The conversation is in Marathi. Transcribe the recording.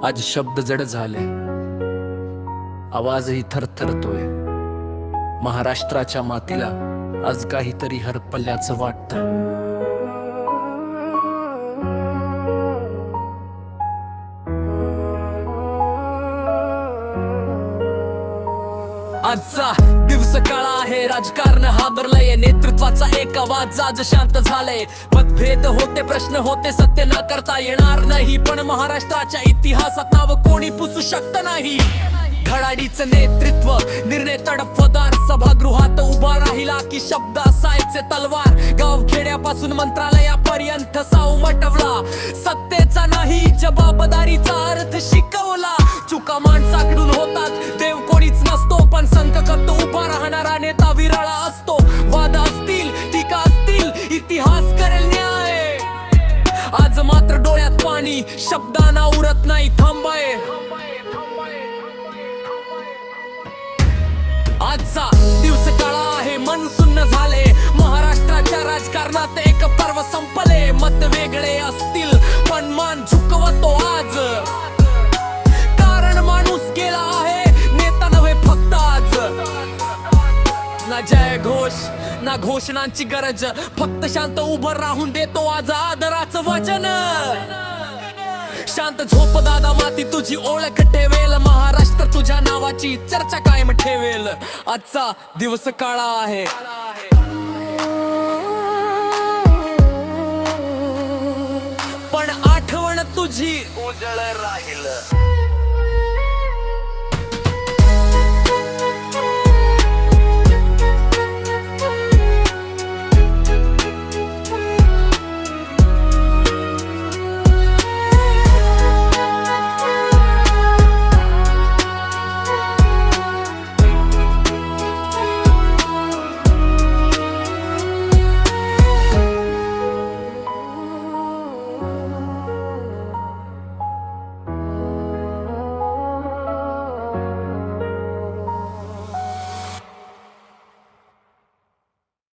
आज शब्द जड झाले, आवाजही थरथरतोय. महाराष्ट्राच्या मातीला आज काहीतरी हरपल्याचं वाटतं. आजचा दिवस काळा आहे, राजकारण हादरलंय. नेतृत्वाचा एक आवाज आज शांत झालाय. मतभेद होते, प्रश्न होते, सत्य नाकारता येणार नाही. पण महाराष्ट्राच्या इतिहासात नाव कोणी पुसू शकत नाही. धडाडीचं नेतृत्व, निर्णय तडफदार, सभागृहात उभा राहिला की शब्द असायचे तलवार. गाव खेड्यापासून मंत्रालयापर्यंत साव उमटवला. सत्तेचा नाही जबाबदारीचा अर्थ शिकवला. चुका माणसाकडून होतात, देव कोणीच नसतो. पण संत करतो उभा राहणारा नेता विरळा असतो. वाद असतील, टीका असतील, इतिहास करेल न्याय. आज मात्र डोळ्यात पाणी, शब्दांना उरत नाही थांबाय. आजचा दिवस काळा आहे, मन सुन्न झाले. महाराष्ट्राच्या राजकारणात एक पर्व संपले. मत वेगळे असतील पण मान झुकवतो आज. कारण माणूस गेला आहे, नेता नव्हे फक्त आज. ना जय घोष ना घोषणांची गरज, फक्त शांत उभं राहून देतो आज आदराचं वचन. शांत झोप दादा, माती तुझी ओळख ठेवेल. महाराष्ट्र तुझ्या नावाची चर्चा कायम ठेवेल. आजचा दिवस काळा आहे, पण आठवण तुझी उजळ राहील.